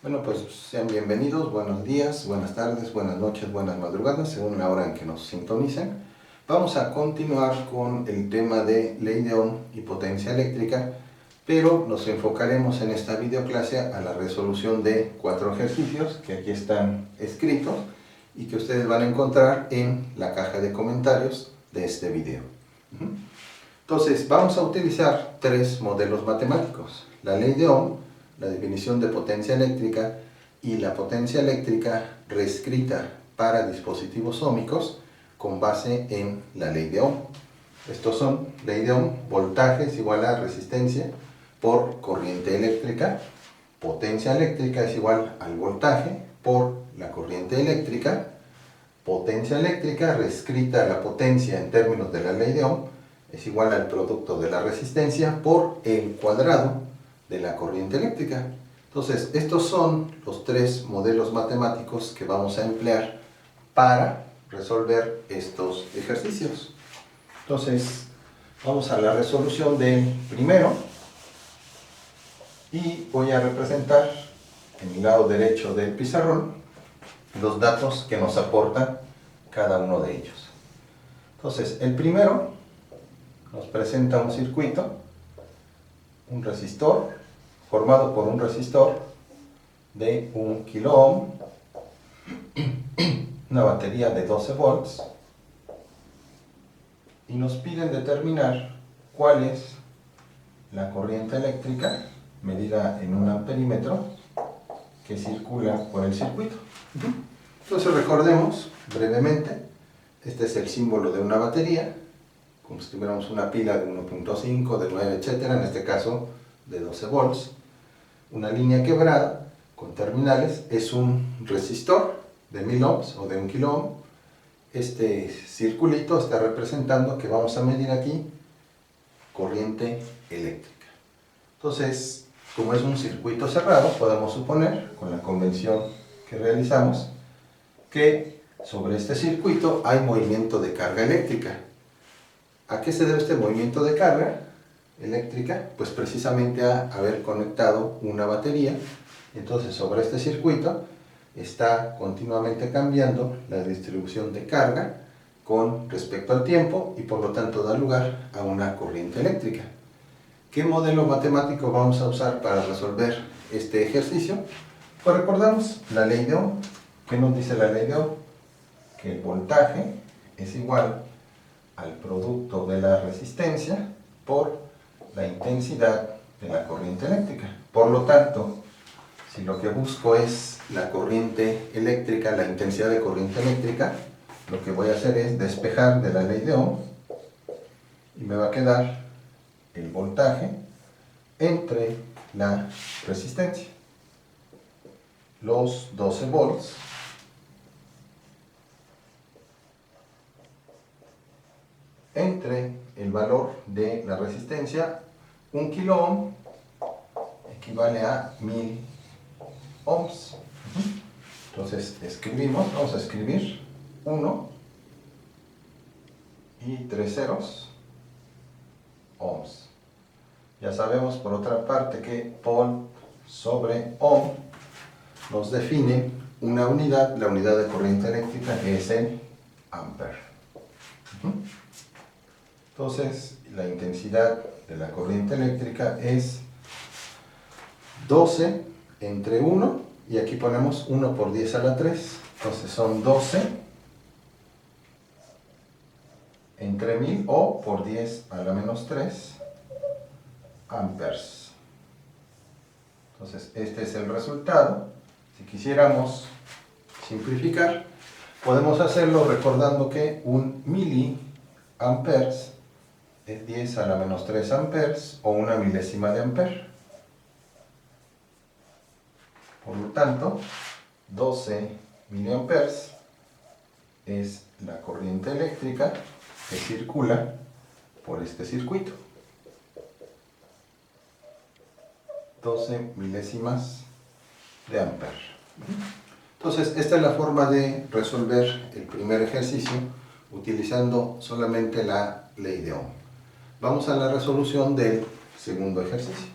Bueno, pues sean bienvenidos, buenos días, buenas tardes, buenas noches, buenas madrugadas, según la hora en que nos sintonicen. Vamos a continuar con el tema de ley de Ohm y potencia eléctrica, pero nos enfocaremos en esta videoclase a la resolución de 4 ejercicios que aquí están escritos y que ustedes van a encontrar en la caja de comentarios de este video. Entonces, vamos a utilizar 3 modelos matemáticos: la ley de Ohm, la definición de potencia eléctrica y la potencia eléctrica reescrita para dispositivos óhmicos con base en la ley de Ohm. Estos son: ley de Ohm, voltaje es igual a resistencia por corriente eléctrica, potencia eléctrica es igual al voltaje por la corriente eléctrica, potencia eléctrica reescrita a la potencia en términos de la ley de Ohm es igual al producto de la resistencia por el cuadrado de la corriente eléctrica. Entonces, estos son los 3 modelos matemáticos que vamos a emplear para resolver estos ejercicios. Entonces, vamos a la resolución del primero y voy a representar en el lado derecho del pizarrón los datos que nos aporta cada uno de ellos. Entonces, el primero nos presenta un circuito, un resistor, formado por un resistor de 1 kilo ohm, una batería de 12 volts, y nos piden determinar cuál es la corriente eléctrica medida en un amperímetro que circula por el circuito. Entonces recordemos brevemente, este es el símbolo de una batería, como si tuviéramos una pila de 1.5, de 9, etcétera, en este caso de 12 volts. Una línea quebrada con terminales es un resistor de 1000 ohms o de 1 kilo ohm. Este circulito está representando que vamos a medir aquí corriente eléctrica. Entonces, como es un circuito cerrado, podemos suponer, con la convención que realizamos, que sobre este circuito hay movimiento de carga eléctrica. ¿A qué se debe este movimiento de carga eléctrica? Pues precisamente a haber conectado una batería. Entonces, sobre este circuito está continuamente cambiando la distribución de carga con respecto al tiempo y por lo tanto da lugar a una corriente eléctrica. ¿Qué modelo matemático vamos a usar para resolver este ejercicio? Pues recordamos la ley de Ohm. ¿Qué nos dice la ley de Ohm? Que el voltaje es igual al producto de la resistencia por la intensidad de la corriente eléctrica. Por lo tanto, si lo que busco es la corriente eléctrica, la intensidad de corriente eléctrica, lo que voy a hacer es despejar de la ley de Ohm y me va a quedar el voltaje entre la resistencia, los 12 volts, entre el valor de la resistencia. 1 kilo ohm equivale a 1000 ohms. Entonces escribimos, vamos a escribir 1 y 3 ceros ohms. Ya sabemos por otra parte que volt sobre ohm nos define una unidad, la unidad de corriente eléctrica, que es el ampere. Entonces la intensidad de la corriente eléctrica es 12 entre 1, y aquí ponemos 1 por 10 a la 3, entonces son 12 entre 1000 o por 10 a la menos 3 amperes. Entonces este es el resultado. Si quisiéramos simplificar, podemos hacerlo recordando que un miliamperes es 10 a la menos 3 amperes o una milésima de ampere. Por lo tanto, 12 miliamperes es la corriente eléctrica que circula por este circuito. 12 milésimas de ampere. Entonces, esta es la forma de resolver el primer ejercicio utilizando solamente la ley de Ohm. Vamos a la resolución del segundo ejercicio.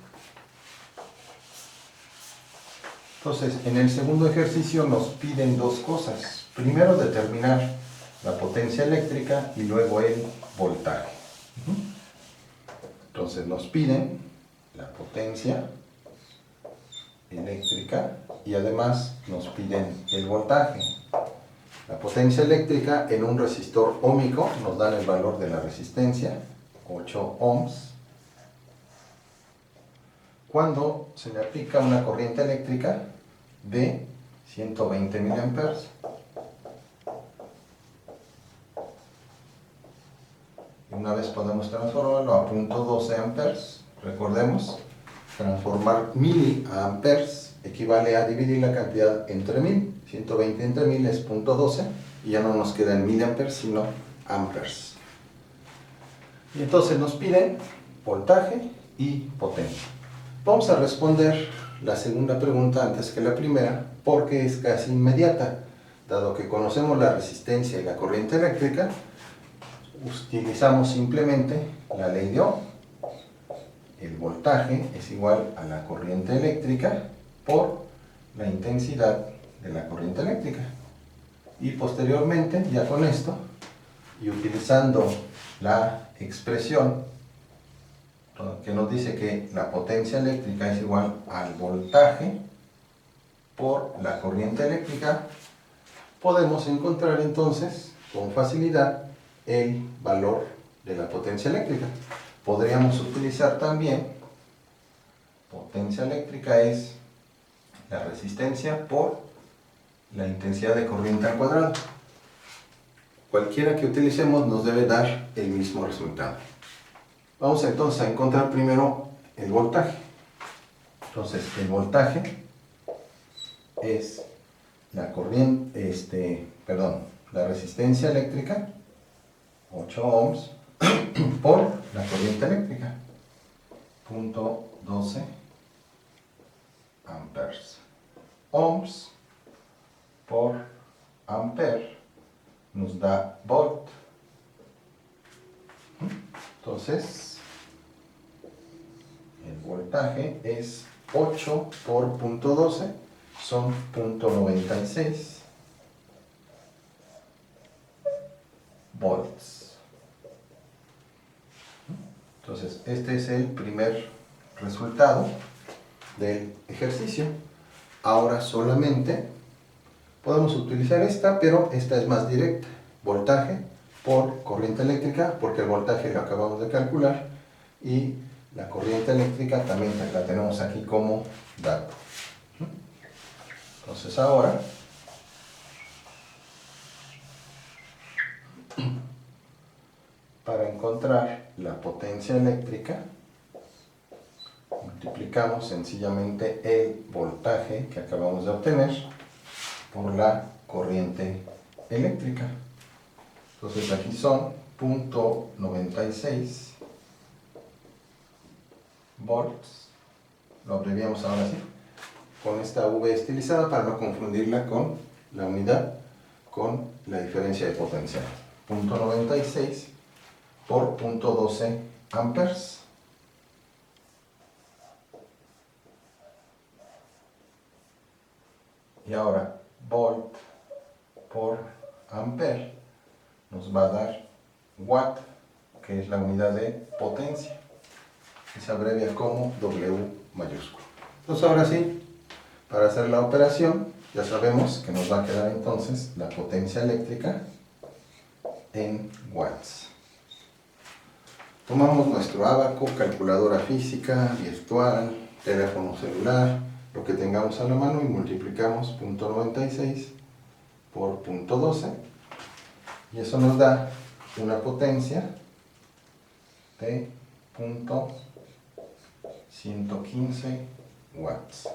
Entonces, en el segundo ejercicio nos piden dos cosas. Primero, determinar la potencia eléctrica y luego el voltaje. Entonces, nos piden la potencia eléctrica y además nos piden el voltaje. La potencia eléctrica en un resistor óhmico nos dan el valor de la resistencia, 8 ohms. Cuando se le aplica una corriente eléctrica de 120 miliamperes. Y una vez podemos transformarlo a 0.12 amperes. Recordemos, transformar mili a amperes equivale a dividir la cantidad entre 1000. 120 entre 1000 es 0.12 y ya no nos quedan miliamperes sino amperes. Y entonces nos piden voltaje y potencia. Vamos a responder la segunda pregunta antes que la primera porque es casi inmediata. Dado que conocemos la resistencia y la corriente eléctrica, utilizamos simplemente la ley de Ohm. El voltaje es igual a la corriente eléctrica por la intensidad de la corriente eléctrica. Y posteriormente, ya con esto, y utilizando la expresión que nos dice que la potencia eléctrica es igual al voltaje por la corriente eléctrica, podemos encontrar entonces con facilidad el valor de la potencia eléctrica. Podríamos utilizar también potencia eléctrica es la resistencia por la intensidad de corriente al cuadrado. Cualquiera que utilicemos nos debe dar el mismo resultado. Vamos entonces a encontrar primero el voltaje. Entonces, el voltaje es la la resistencia eléctrica, 8 ohms, por la corriente eléctrica, 0.12 amperes. Ohms por ampere nos da volt. Entonces, el voltaje es 8 por 0.12, son 0.96 volts. Entonces, este es el primer resultado del ejercicio. Ahora solamente podemos utilizar esta, pero esta es más directa. Voltaje por corriente eléctrica, porque el voltaje lo acabamos de calcular, y la corriente eléctrica también la tenemos aquí como dato. Entonces ahora, para encontrar la potencia eléctrica, multiplicamos sencillamente el voltaje que acabamos de obtener por la corriente eléctrica. Entonces aquí son 0.96 volts, lo abreviamos ahora sí, con esta V estilizada para no confundirla con la unidad, con la diferencia de potencia. 0.96 por 0.12 amperes. Y ahora, volt por ampere nos va a dar watt, que es la unidad de potencia, y se abrevia como W mayúsculo. Entonces ahora sí, para hacer la operación, ya sabemos que nos va a quedar entonces la potencia eléctrica en watts. Tomamos nuestro abaco, calculadora física, virtual, teléfono celular, lo que tengamos a la mano, y multiplicamos 0.96 por 0.12, y eso nos da una potencia de 115 watts.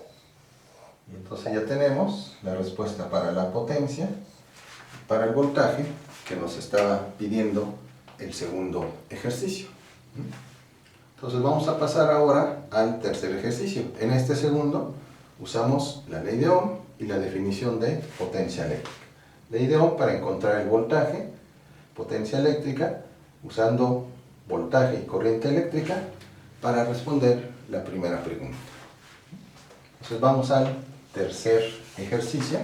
Y entonces ya tenemos la respuesta para la potencia, para el voltaje que nos estaba pidiendo el segundo ejercicio. Entonces vamos a pasar ahora al tercer ejercicio. En este segundo usamos la ley de Ohm y la definición de potencia eléctrica. Ley de Ohm para encontrar el voltaje, potencia eléctrica, usando voltaje y corriente eléctrica para responder la primera pregunta. Entonces vamos al tercer ejercicio.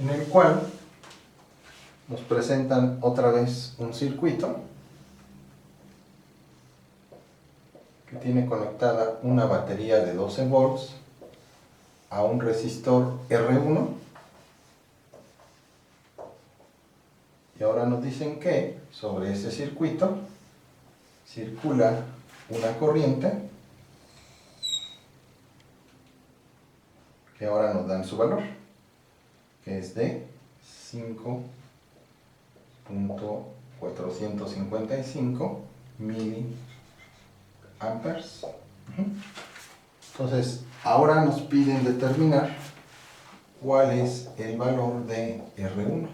En el cual nos presentan otra vez un circuito que tiene conectada una batería de 12 volts a un resistor R1, y ahora nos dicen que sobre ese circuito circula una corriente que ahora nos dan su valor, que es de 5.455 miliamperes. Entonces, ahora nos piden determinar cuál es el valor de R1.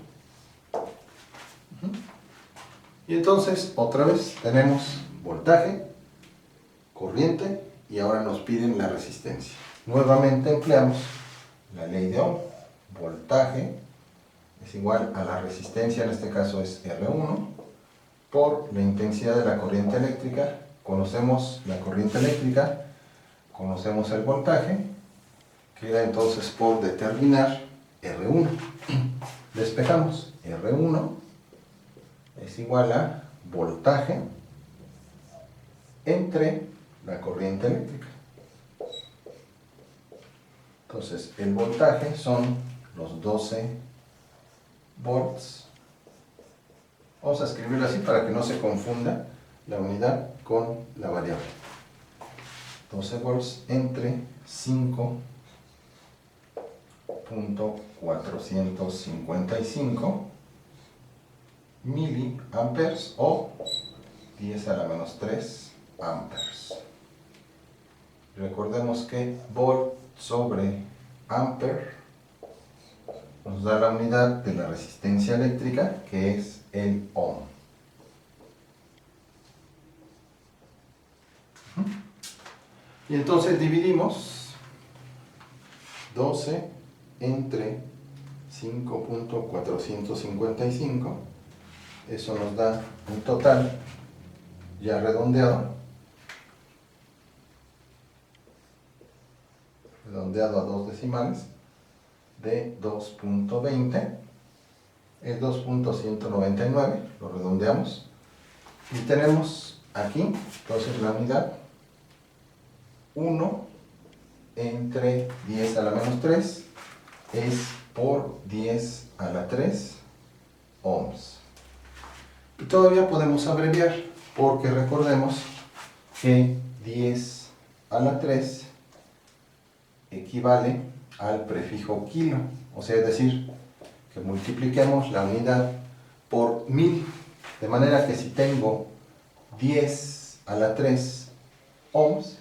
Y entonces, otra vez, tenemos voltaje, corriente, y ahora nos piden la resistencia. Nuevamente empleamos la ley de Ohm. Voltaje es igual a la resistencia, en este caso es R1, por la intensidad de la corriente eléctrica. Conocemos la corriente eléctrica, conocemos el voltaje, queda entonces por determinar R1. Despejamos. R1 es igual a voltaje entre la corriente eléctrica. Entonces, el voltaje son los 12 volts. Vamos a escribirlo así para que no se confunda la unidad con la variable. 12 volts entre 5.455 miliamperes o 10 a la menos 3 amperes. Recordemos que volt sobre ampere nos da la unidad de la resistencia eléctrica, que es el ohm. Y entonces dividimos 12 entre 5.455. Eso nos da un total, ya redondeado a 2 decimales, de 2.20, es 2.199, lo redondeamos, y tenemos aquí, entonces la unidad 1 entre 10 a la menos 3 es por 10 a la 3 ohms. Y todavía podemos abreviar, porque recordemos que 10 a la 3 equivale al prefijo kilo, o sea, es decir, que multipliquemos la unidad por 1000, de manera que si tengo 10 a la 3 ohms,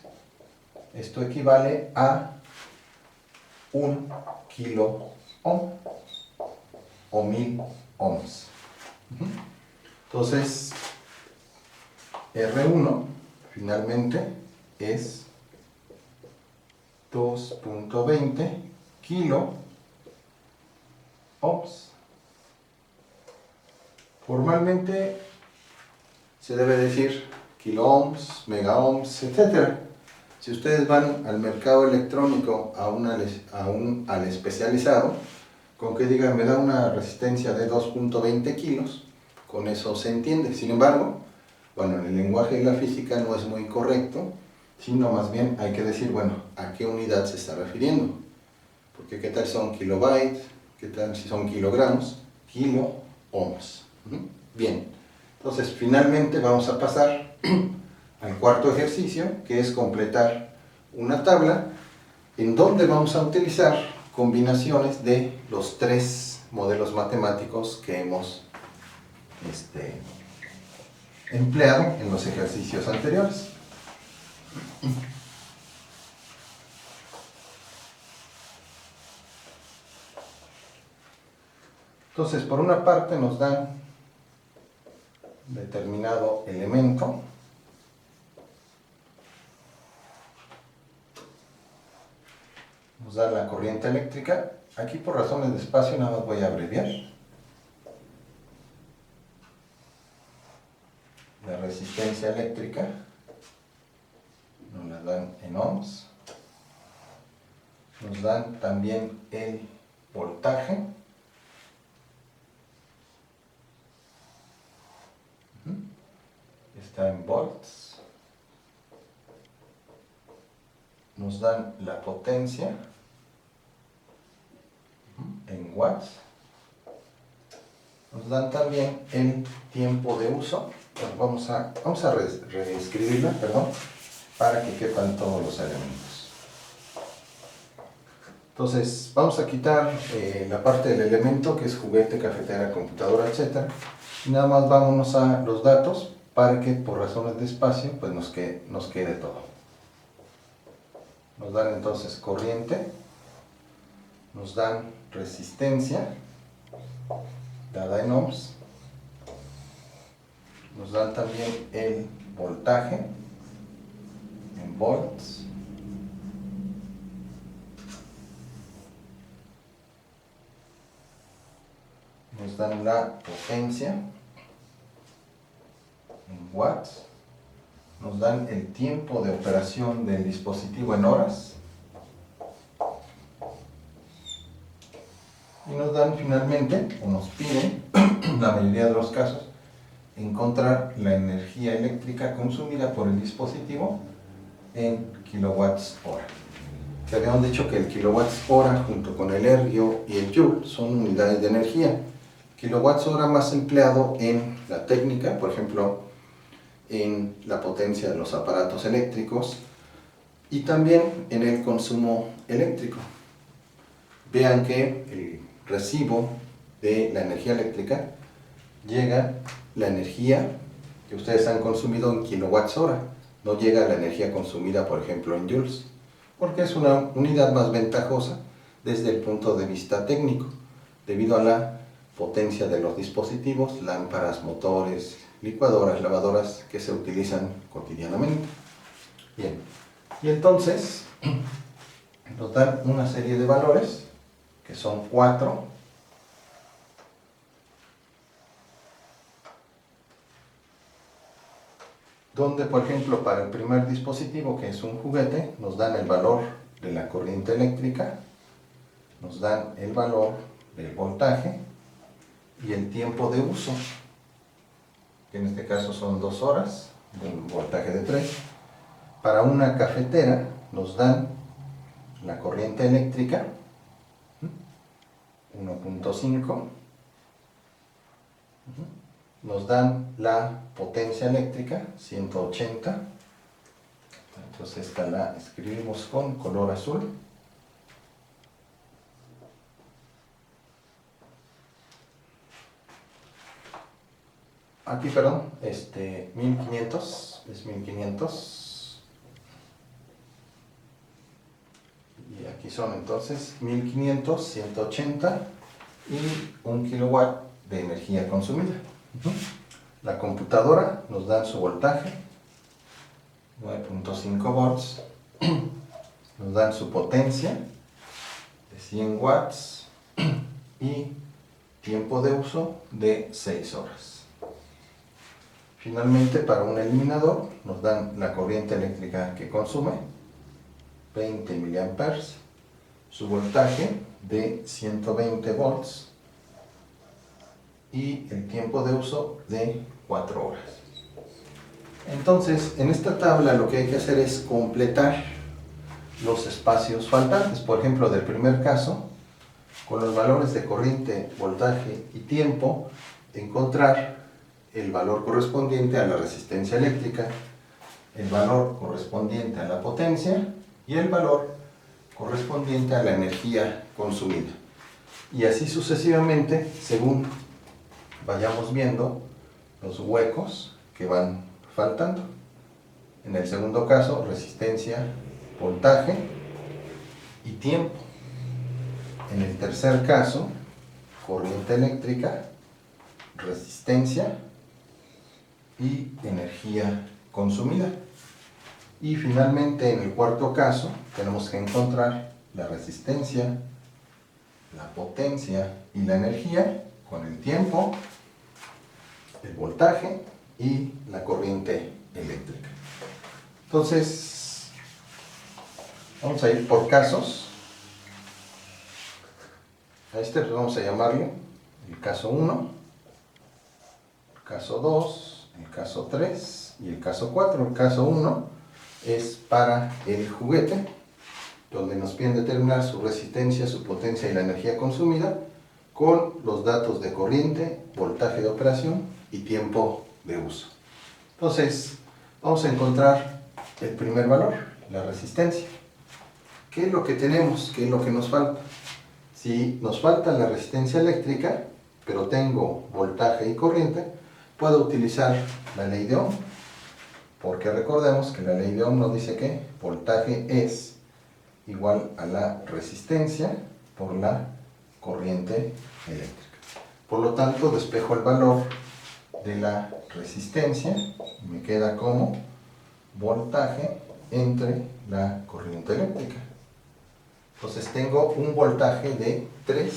esto equivale a 1 kilo ohm o 1000 ohms. Entonces, R1 finalmente es 2.20 kilo ohms. Formalmente se debe decir kilo ohms, mega ohms, etc. Si ustedes van al mercado electrónico al especializado, con que digan me da una resistencia de 2.20 kilos, con eso se entiende. Sin embargo, bueno, en el lenguaje de la física no es muy correcto, sino más bien hay que decir, bueno, ¿a qué unidad se está refiriendo? Porque ¿qué tal son kilobytes? ¿Qué tal si son kilogramos? Kilo ohms. Bien, entonces finalmente vamos a pasar al cuarto ejercicio, que es completar una tabla en donde vamos a utilizar combinaciones de los 3 modelos matemáticos que hemos empleado en los ejercicios anteriores. Entonces, por una parte nos dan determinado elemento, nos da la corriente eléctrica. Aquí por razones de espacio nada más voy a abreviar. la resistencia eléctrica, nos la dan en ohms, nos dan también el voltaje, está en volts, nos dan la potencia en watts, nos dan también el tiempo de uso. Vamos a reescribirla, perdón, para que quepan todos los elementos. Entonces, vamos a quitar la parte del elemento que es juguete, cafetera, computadora, etc. Y nada más vámonos a los datos para que por razones de espacio pues nos quede todo. Nos dan entonces corriente, nos dan resistencia, dada en ohms, nos dan también el voltaje en volts, nos dan la potencia en watts, nos dan el tiempo de operación del dispositivo en horas y nos dan finalmente, o nos piden, en la mayoría de los casos, encontrar la energía eléctrica consumida por el dispositivo en kilowatts hora. Que habíamos dicho que el kilowatts hora junto con el ergio y el joule son unidades de energía. Kilowatts hora más empleado en la técnica, por ejemplo, en la potencia de los aparatos eléctricos y también en el consumo eléctrico. Vean que el recibo de la energía eléctrica llega la energía que ustedes han consumido en kilowatts hora, no llega la energía consumida, por ejemplo, en joules, porque es una unidad más ventajosa desde el punto de vista técnico, debido a la potencia de los dispositivos, lámparas, motores, licuadoras, lavadoras que se utilizan cotidianamente. Bien, y entonces nos dan una serie de valores que son 4, donde por ejemplo para el primer dispositivo, que es un juguete, nos dan el valor de la corriente eléctrica, nos dan el valor del voltaje y el tiempo de uso, que en este caso son 2 horas, de un voltaje de 3. Para una cafetera nos dan la corriente eléctrica, 1.5, nos dan la potencia eléctrica, 180, entonces esta la escribimos con color azul. Aquí, perdón, 1500, es 1500. Y aquí son entonces 1500, 180 y 1 kilowatt de energía consumida. La computadora nos da su voltaje, 9.5 volts, nos dan su potencia de 100 watts y tiempo de uso de 6 horas. Finalmente, para un eliminador nos dan la corriente eléctrica que consume, 20 mA, su voltaje de 120 volts y el tiempo de uso de 4 horas. Entonces, en esta tabla lo que hay que hacer es completar los espacios faltantes. Por ejemplo, del primer caso, con los valores de corriente, voltaje y tiempo, encontrar el valor correspondiente a la resistencia eléctrica, el valor correspondiente a la potencia y el valor correspondiente a la energía consumida. Y así sucesivamente, según vayamos viendo los huecos que van faltando. En el segundo caso, resistencia, voltaje y tiempo. En el tercer caso, corriente eléctrica, resistencia y energía consumida. Y finalmente, en el cuarto caso, tenemos que encontrar la resistencia, la potencia y la energía con el tiempo, el voltaje y la corriente eléctrica. Entonces, vamos a ir por casos. A este pues vamos a llamarle el caso 1, el caso 2, el caso 3 y el caso 4. El caso 1 es para el juguete, donde nos piden determinar su resistencia, su potencia y la energía consumida con los datos de corriente, voltaje de operación y tiempo de uso. Entonces, vamos a encontrar el primer valor, la resistencia. ¿Qué es lo que tenemos? ¿Qué es lo que nos falta? Si nos falta la resistencia eléctrica, pero tengo voltaje y corriente, puedo utilizar la ley de Ohm, porque recordemos que la ley de Ohm nos dice que voltaje es igual a la resistencia por la corriente eléctrica. Por lo tanto, despejo el valor de la resistencia y me queda como voltaje entre la corriente eléctrica. Entonces tengo un voltaje de 3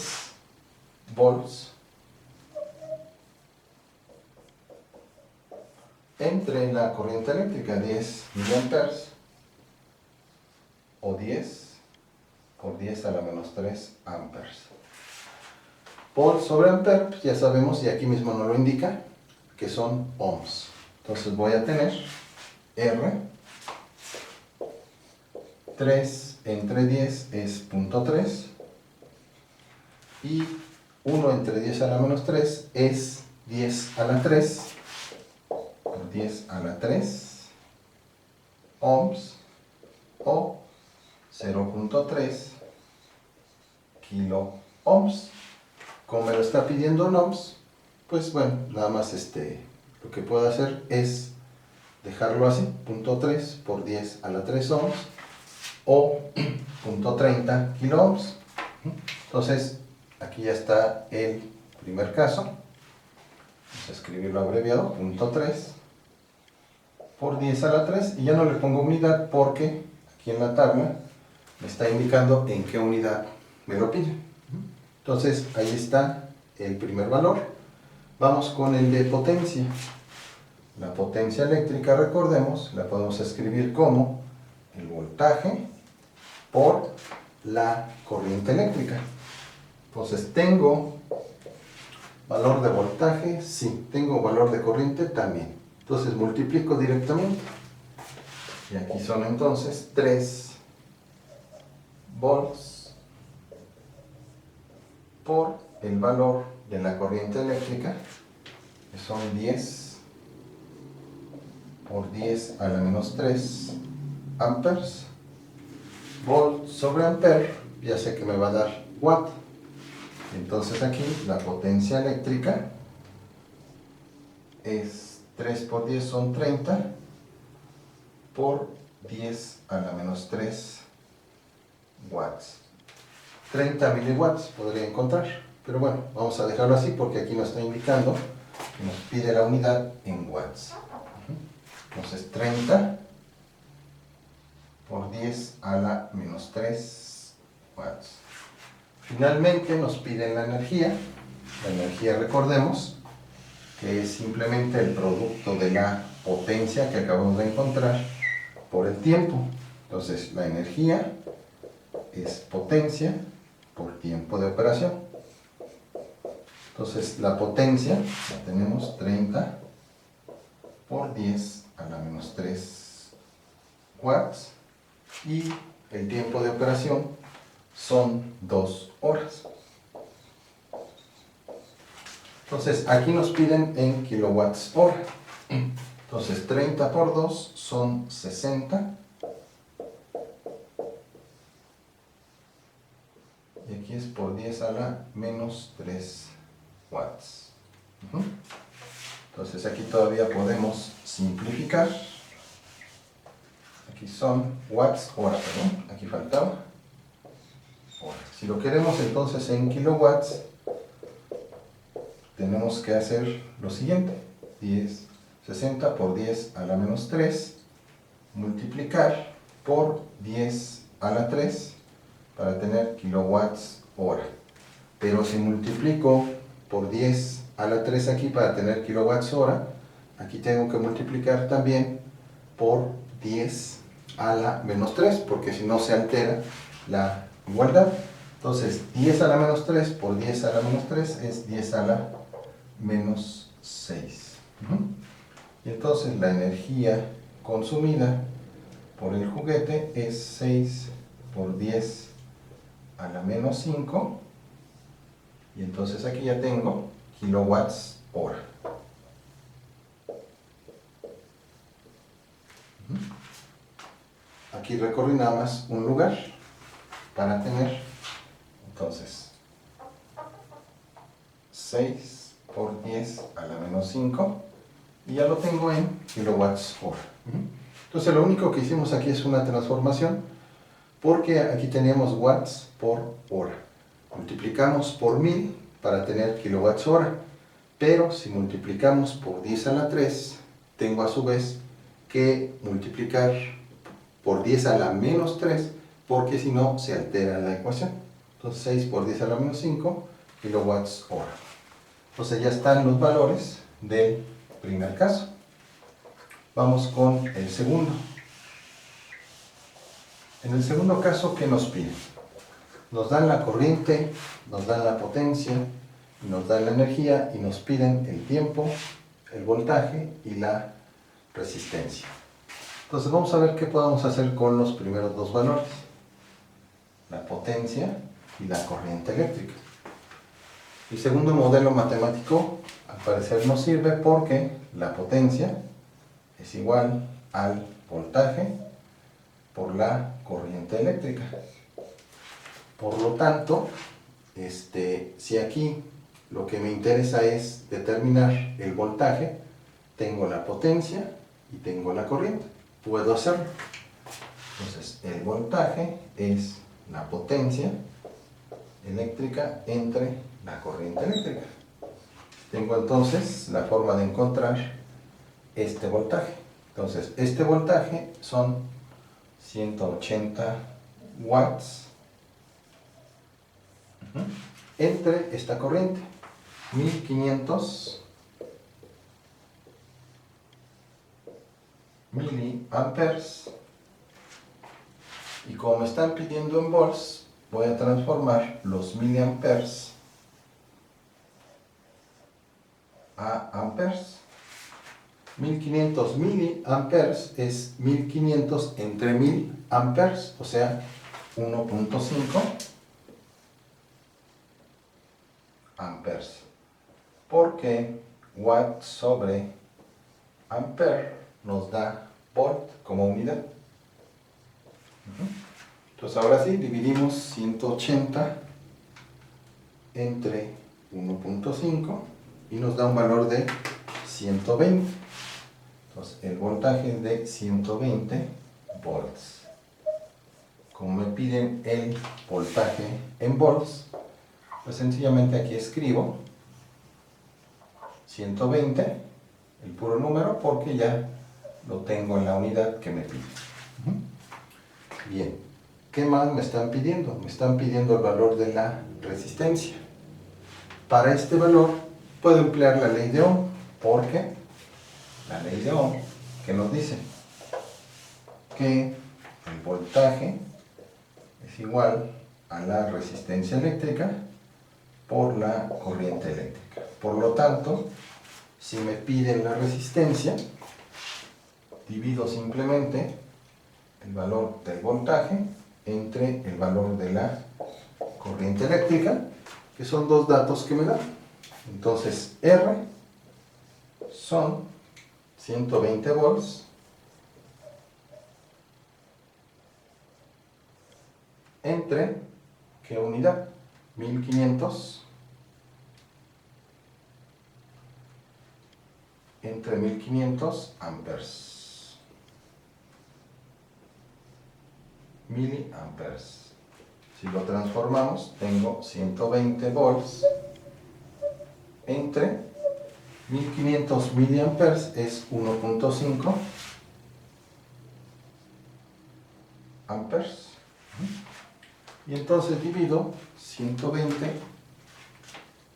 volts entre la corriente eléctrica, 10 miliamperes, o 10 por 10 a la menos 3 amperes. Volt sobre ampere, pues ya sabemos, y aquí mismo nos lo indica, que son ohms. Entonces voy a tener R, 3 entre 10 es 0.3, y 1 entre 10 a la menos 3 es 10 a la 3, por 10 a la 3 ohms, o 0.3 kilo ohms. Como me lo está pidiendo en ohms, pues bueno, nada más lo que puedo hacer es dejarlo así, 0.3 por 10 a la 3 ohms, o 0.30 kilo ohms. Entonces, aquí ya está el primer caso. Vamos a escribirlo abreviado, 0.3 por 10 a la 3, y ya no le pongo unidad porque aquí en la tabla me está indicando en qué unidad me lo pide. Entonces, ahí está el primer valor. Vamos con el de potencia. La potencia eléctrica, recordemos, la podemos escribir como el voltaje por la corriente eléctrica. Entonces, ¿tengo valor de voltaje? Sí. ¿Tengo valor de corriente? También. Entonces, multiplico directamente. Y aquí son entonces 3 volts por el valor de la corriente eléctrica, que son 10 por 10 a la menos 3 amperes. Volt sobre ampere, ya sé que me va a dar watt. Entonces aquí la potencia eléctrica es 3 por 10 son 30 por 10 a la menos 3 watts. 30 miliwatts podría encontrar, pero bueno, vamos a dejarlo así porque aquí nos está indicando que nos pide la unidad en watts. Entonces 30 por 10 a la menos 3 watts. Finalmente nos piden la energía. La energía, recordemos, que es simplemente el producto de la potencia que acabamos de encontrar por el tiempo. Entonces la energía es potencia por tiempo de operación. Entonces la potencia la tenemos 30 por 10 a la menos 3 watts, y el tiempo de operación son 2 horas. Entonces aquí nos piden en kilowatts hora. Entonces 30 por 2 son 60. Y aquí es por 10 a la menos 3 watts. Entonces aquí todavía podemos simplificar. Aquí son watts hora, perdón, aquí faltaba hora. Si lo queremos entonces en kilowatts, tenemos que hacer lo siguiente: 60 por 10 a la menos 3, multiplicar por 10 a la 3 para tener kilowatts hora. Pero si multiplico por 10 a la 3 aquí para tener kilowatts hora, aquí tengo que multiplicar también por 10 a la menos 3, porque si no se altera la igualdad. Entonces 10 a la menos 3 por 10 a la menos 3 es 10 a la menos 6. Y entonces la energía consumida por el juguete es 6 por 10 a la menos 5. Y entonces aquí ya tengo kilowatts hora. Aquí recorrí nada más un lugar para tener, entonces, 6 por 10 a la menos 5, y ya lo tengo en kilowatts hora. Entonces lo único que hicimos aquí es una transformación, porque aquí teníamos watts por hora. Multiplicamos por 1000 para tener kilowatts hora, pero si multiplicamos por 10 a la 3, tengo a su vez que multiplicar por 10 a la menos 3, porque si no se altera la ecuación. Entonces 6 por 10 a la menos 5 kilowatts hora. Entonces ya están los valores del primer caso. Vamos con el segundo. En el segundo caso, ¿qué nos piden? Nos dan la corriente, nos dan la potencia, nos dan la energía y nos piden el tiempo, el voltaje y la resistencia. Entonces vamos a ver qué podemos hacer con los primeros dos valores, la potencia y la corriente eléctrica. El segundo modelo matemático al parecer nos sirve porque la potencia es igual al voltaje por la corriente eléctrica. Por lo tanto, si aquí lo que me interesa es determinar el voltaje, tengo la potencia y tengo la corriente. Puedo hacerlo. Entonces, el voltaje es la potencia eléctrica entre la corriente eléctrica. Tengo entonces la forma de encontrar este voltaje. Entonces, este voltaje son 180 watts entre esta corriente, 1500 miliamperes, y como me están pidiendo en volts, voy a transformar los miliamperes a amperes. 1500 miliamperes es 1500 entre 1000 amperes, o sea, 1.5 amperes, porque watt sobre ampere nos da volt como unidad. Entonces ahora sí, dividimos 180 entre 1.5 y nos da un valor de 120. Entonces el voltaje es de 120 volts. Como me piden el voltaje en volts, pues sencillamente aquí escribo 120, el puro número, porque ya lo tengo en la unidad que me pide. Bien, ¿qué más me están pidiendo? Me están pidiendo el valor de la resistencia. Para este valor puedo emplear la ley de Ohm, porque la ley de Ohm que nos dice que el voltaje es igual a la resistencia eléctrica por la corriente eléctrica. Por lo tanto, si me piden la resistencia, divido simplemente el valor del voltaje entre el valor de la corriente eléctrica, que son dos datos que me dan. Entonces, R son 120 volts entre, ¿qué unidad? 1500 entre 1500 amperes. Miliamperes. Si lo transformamos, tengo 120 volts entre 1500 miliamperes es 1.5 amperes. Y entonces divido 120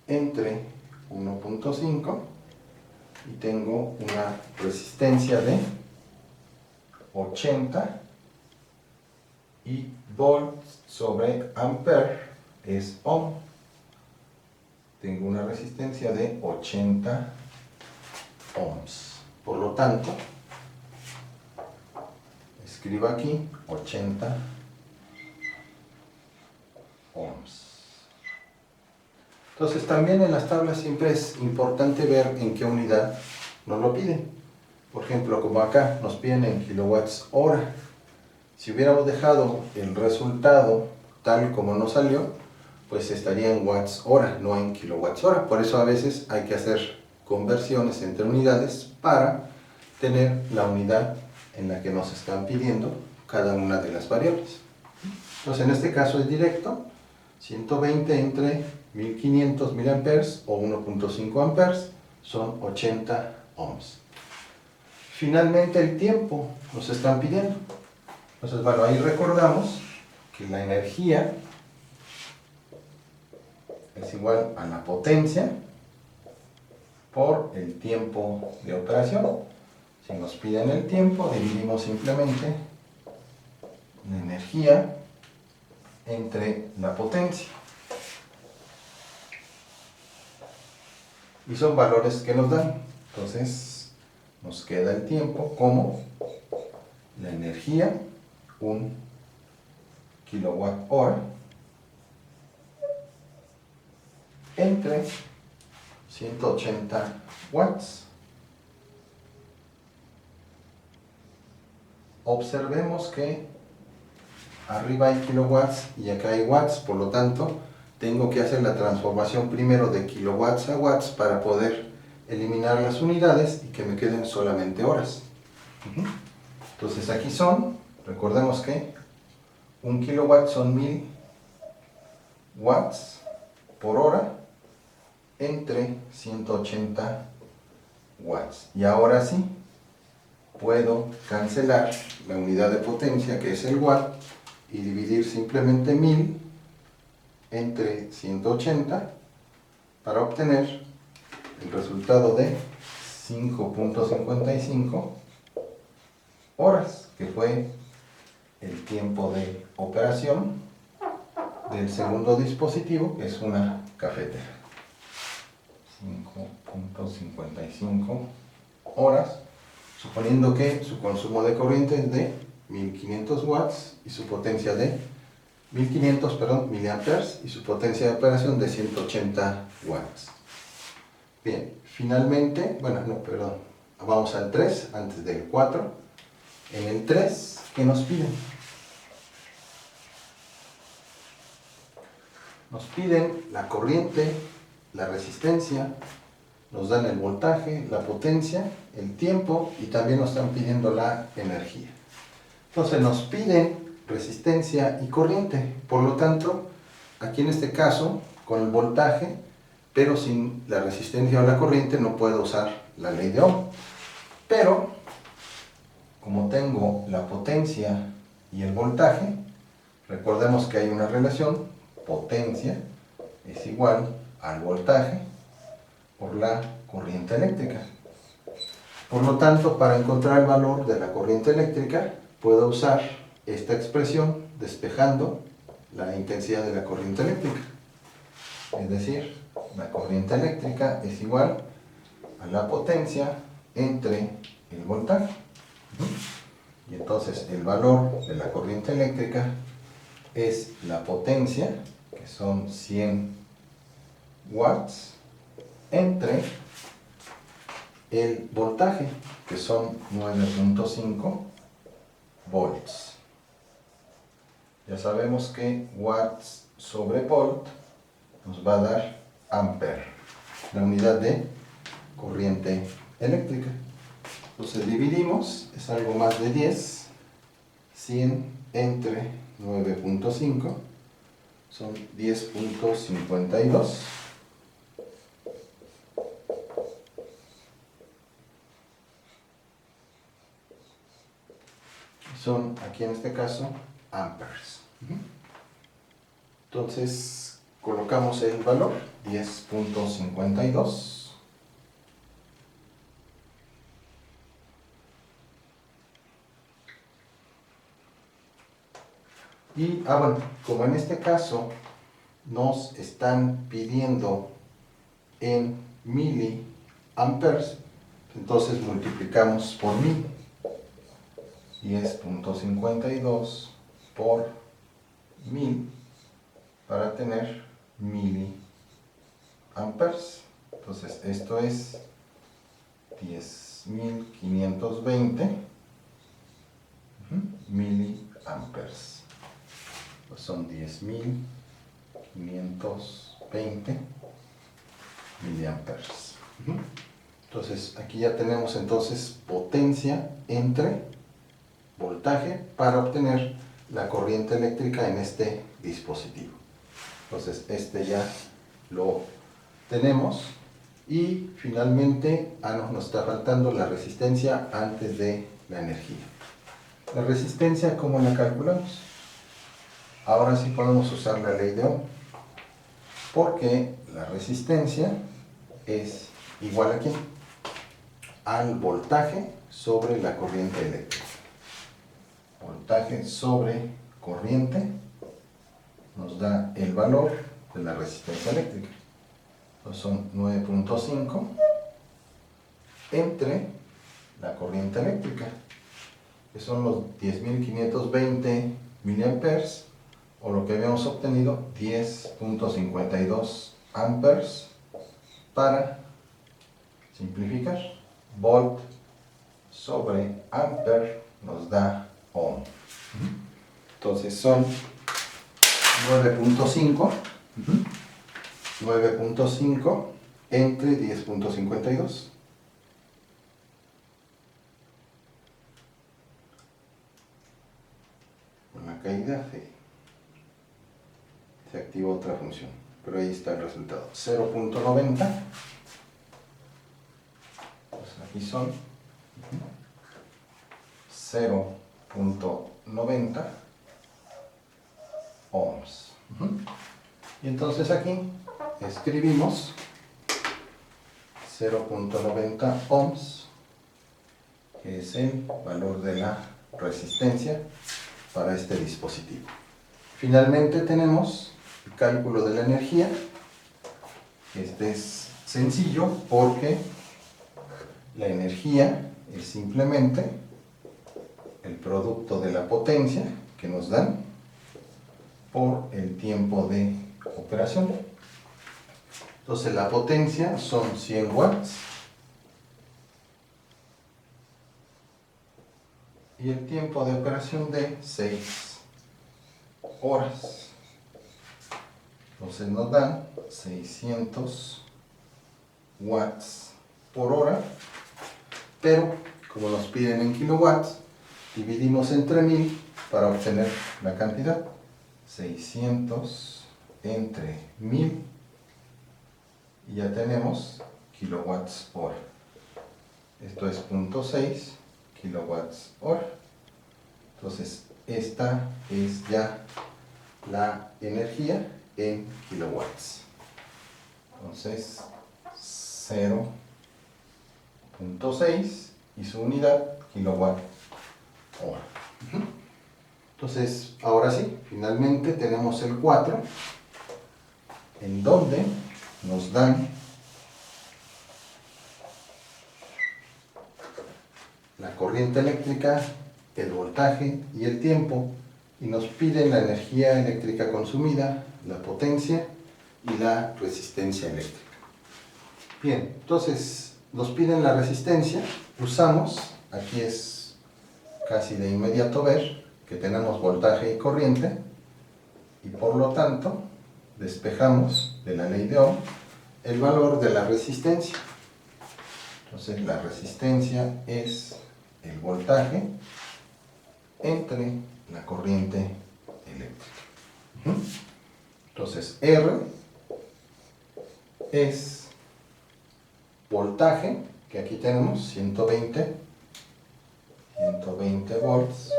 entre 1.5 y tengo una resistencia de 80 y volts sobre ampere es ohm. Tengo una resistencia de 80 ohms. Por lo tanto, escribo aquí 80 ohms. Entonces también en las tablas siempre es importante ver en qué unidad nos lo piden. Por ejemplo, como acá nos piden en kilowatts hora. Si hubiéramos dejado el resultado tal como nos salió, pues estaría en watts hora, no en kilowatts hora. Por eso a veces hay que hacer conversiones entre unidades para tener la unidad en la que nos están pidiendo cada una de las variables. Entonces en este caso es directo, 120 entre 1500 miliamperes o 1.5 amperes son 80 ohms. Finalmente el tiempo nos están pidiendo. Entonces bueno, ahí recordamos que la energía es igual a la potencia por el tiempo de operación. Si nos piden el tiempo, dividimos simplemente la energía entre la potencia. Y son valores que nos dan. Entonces, nos queda el tiempo como la energía, 1 kilowatt hora, entre 180 watts. Observemos que arriba hay kilowatts y acá hay watts, por lo tanto tengo que hacer la transformación primero de kilowatts a watts para poder eliminar las unidades y que me queden solamente horas. Entonces aquí son, recordemos que 1 kilowatt son 1000 watts por hora entre 180 watts. Y ahora sí, puedo cancelar la unidad de potencia que es el watt y dividir simplemente 1000 entre 180 para obtener el resultado de 5.55 horas, que fue el tiempo de operación del segundo dispositivo, que es una cafetera. 5.55 horas, suponiendo que su consumo de corriente es de 1500 watts y su potencia de 1500 miliamperes y su potencia de operación de 180 watts. Bien, finalmente, vamos al 3 antes del 4. En el 3, ¿qué nos piden? Nos piden la corriente, la resistencia, nos dan el voltaje, la potencia, el tiempo y también nos están pidiendo la energía. Entonces nos piden resistencia y corriente, por lo tanto, aquí en este caso, con el voltaje, pero sin la resistencia o la corriente, no puedo usar la ley de Ohm. Pero, como tengo la potencia y el voltaje, recordemos que hay una relación, potencia es igual al voltaje por la corriente eléctrica. Por lo tanto, para encontrar el valor de la corriente eléctrica, puedo usar esta expresión despejando la intensidad de la corriente eléctrica. Es decir, la corriente eléctrica es igual a la potencia entre el voltaje. Y entonces el valor de la corriente eléctrica es la potencia, que son 100 watts, entre el voltaje, que son 9.5 volts. Ya sabemos que watts sobre volt nos va a dar ampere, la unidad de corriente eléctrica. Entonces dividimos, es algo más de 10, 100 entre 9.5, son 10.52. Son, aquí en este caso, amperes. Entonces, colocamos el valor, 10.52 Y, bueno, como en este caso nos están pidiendo en miliamperes, entonces multiplicamos por 1000. 10.52 por 1000 para tener miliamperes. Entonces esto es 10.520 miliamperes. Pues son 10.520 miliamperes. Entonces aquí ya tenemos entonces potencia entre voltaje para obtener la corriente eléctrica en este dispositivo. Entonces este ya lo tenemos. Y finalmente, nos está faltando la resistencia antes de la energía. La resistencia, ¿cómo la calculamos? Ahora sí podemos usar la ley de Ohm, porque la resistencia es igual a ¿qué? Al voltaje sobre la corriente eléctrica. Voltaje sobre corriente nos da el valor de la resistencia eléctrica. Entonces son 9.5 entre la corriente eléctrica, que son los 10.520 miliamperes, o lo que habíamos obtenido, 10.52 amperes, para simplificar. Volt sobre amper nos da ohm. Entonces son 9.5 entre 10.52. Con la caída se activa otra función, pero ahí está el resultado. 0.90. Pues aquí son 0.90 ohms. Y entonces aquí escribimos 0.90 ohms, que es el valor de la resistencia para este dispositivo. Finalmente tenemos el cálculo de la energía. Este es sencillo porque la energía es simplemente el producto de la potencia que nos dan por el tiempo de operación. Entonces la potencia son 100 watts y el tiempo de operación de 6 horas. Entonces nos dan 600 watts por hora, pero como nos piden en kilowatts, dividimos entre 1000 para obtener la cantidad. 600 entre 1000 y ya tenemos kilowatts hora. Esto es 0.6 kilowatts hora. Entonces esta es ya la energía en kilowatts. Entonces 0.6 y su unidad kilowatt hora. Entonces ahora sí, finalmente tenemos el 4, en donde nos dan la corriente eléctrica, el voltaje y el tiempo, y nos piden la energía eléctrica consumida, la potencia y la resistencia eléctrica. Bien, entonces nos piden la resistencia, usamos, aquí es casi de inmediato ver que tenemos voltaje y corriente, y por lo tanto despejamos de la ley de Ohm el valor de la resistencia. Entonces la resistencia es el voltaje entre la corriente eléctrica. Entonces R es voltaje, que aquí tenemos 120 volts,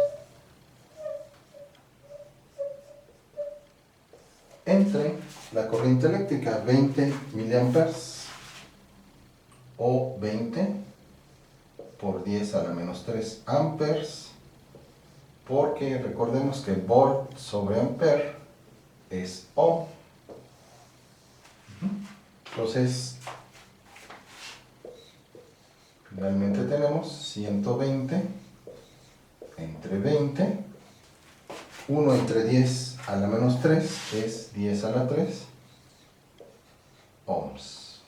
entre la corriente eléctrica, 20 miliamperes, o 20 por 10 a la menos 3 amperes, porque recordemos que volt sobre ampere es ohm. Entonces, finalmente tenemos 120 entre 20, 1 entre 10 a la menos 3 es 10 a la 3 ohms.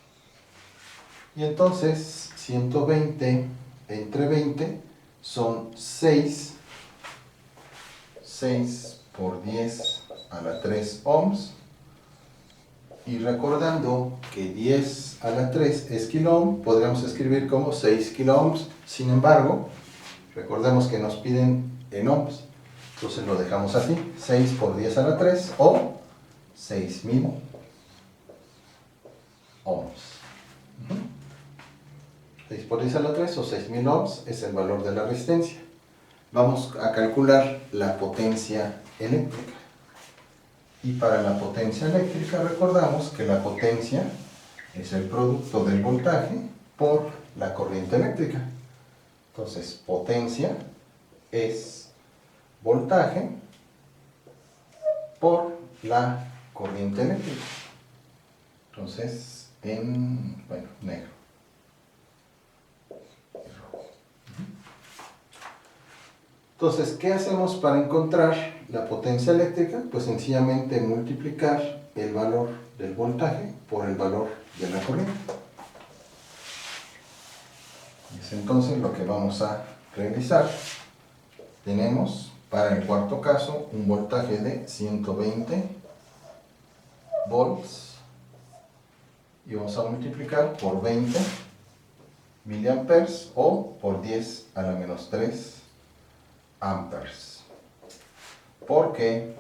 Y entonces 120 entre 20 son 6 por 10 a la 3 ohms. Y recordando que 10 a la 3 es kilo ohm, podríamos escribir como 6 kilo ohms. Sin embargo, recordemos que nos piden en ohms. Entonces lo dejamos así, 6 por 10 a la 3 o 6000 ohms. 6 por 10 a la 3 o 6000 ohms es el valor de la resistencia. Vamos a calcular la potencia eléctrica. Y para la potencia eléctrica recordamos que la potencia es el producto del voltaje por la corriente eléctrica. Entonces, potencia es voltaje por la corriente eléctrica. Entonces, negro. Entonces, ¿qué hacemos para encontrar la potencia eléctrica? Pues sencillamente multiplicar el valor del voltaje por el valor de la corriente. Es entonces lo que vamos a realizar. Tenemos para el cuarto caso un voltaje de 120 volts y vamos a multiplicar por 20 miliamperes o por 10 a la menos 3 amperes, porque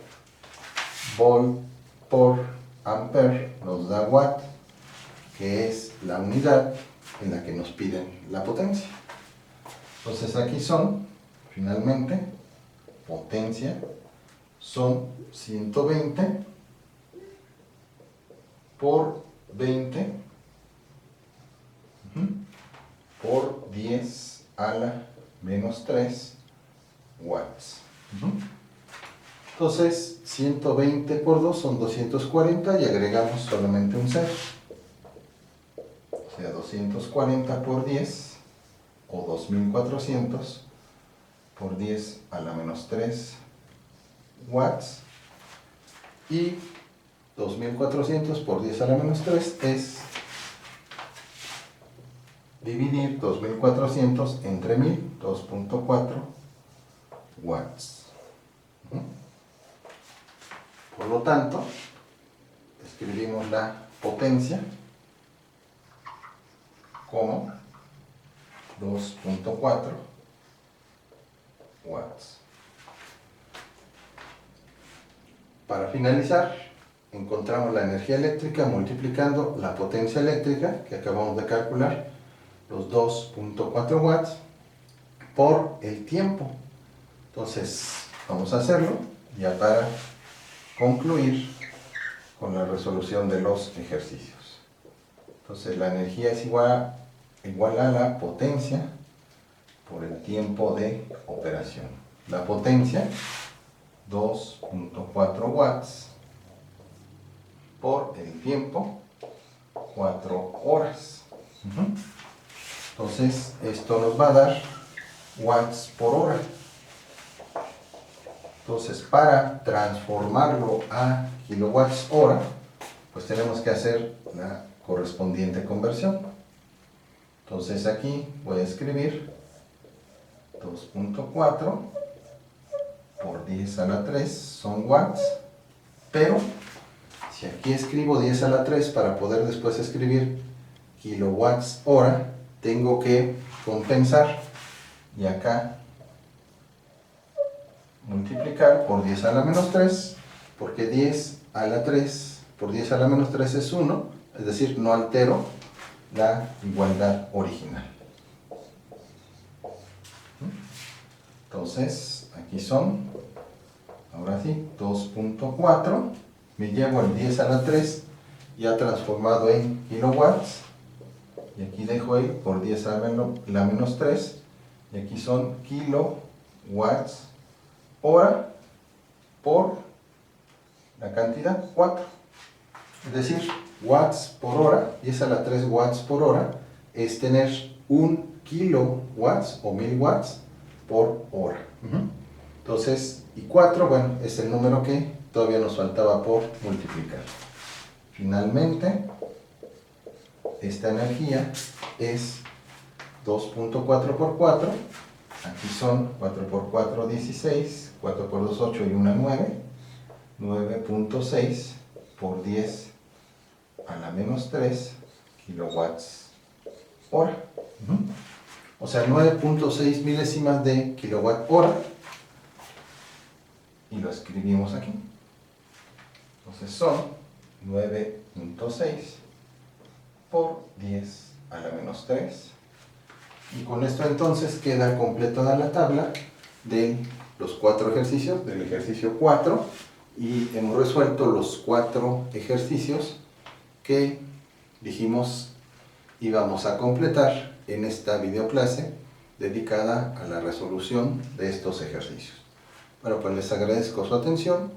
volt por ampere nos da watt, que es la unidad en la que nos piden la potencia. Entonces aquí son, finalmente, potencia son 120 por 20 por 10 a la menos 3 watts. Entonces 120 por 2 son 240 y agregamos solamente un 0. O sea, 240 por 10 o 2400 por 10 a la menos 3 watts. Y 2400 por 10 a la menos 3 es dividir 2400 entre 1000, 2.4 watts. Por lo tanto, escribimos la potencia como 2.4 watts. Para finalizar, encontramos la energía eléctrica multiplicando la potencia eléctrica que acabamos de calcular, los 2.4 watts, por el tiempo. Entonces, vamos a hacerlo ya para concluir con la resolución de los ejercicios. Entonces, la energía es igual a la potencia por el tiempo de operación. La potencia, 2.4 watts, por el tiempo, 4 horas. Entonces, esto nos va a dar watts por hora. Entonces, para transformarlo a kilowatts hora, pues tenemos que hacer la correspondiente conversión. Entonces, aquí voy a escribir 2.4 por 10 a la 3 son watts, pero si aquí escribo 10 a la 3 para poder después escribir kilowatts hora, tengo que compensar y acá multiplicar por 10 a la menos 3, porque 10 a la 3 por 10 a la menos 3 es 1, es decir, no altero la igualdad original. Entonces, aquí son, ahora sí, 2.4, me llevo el 10 a la 3 ya transformado en kilowatts, y aquí dejo el por 10 a la menos 3, y aquí son kilowatts hora por la cantidad 4. Es decir, watts por hora, y esa la 3 watts por hora, es tener 1 kilowatts o 1000 watts por hora. Entonces, y 4, bueno, es el número que todavía nos faltaba por multiplicar. Finalmente, esta energía es 2.4 por 4. Aquí son 4 por 4, 16, 4 por 2, 8 y 1, 9. 9.6 por 10 a la menos 3 kilowatts hora. O sea, 9.6 milésimas de kilowatt hora. Y lo escribimos aquí. Entonces son 9.6 por 10 a la menos 3. Y con esto entonces queda completada la tabla de los 4 ejercicios, del ejercicio 4, y hemos resuelto los 4 ejercicios que dijimos íbamos a completar en esta videoclase dedicada a la resolución de estos ejercicios. Bueno, pues les agradezco su atención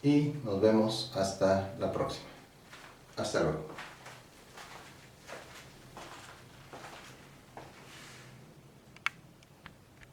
y nos vemos hasta la próxima. Hasta luego.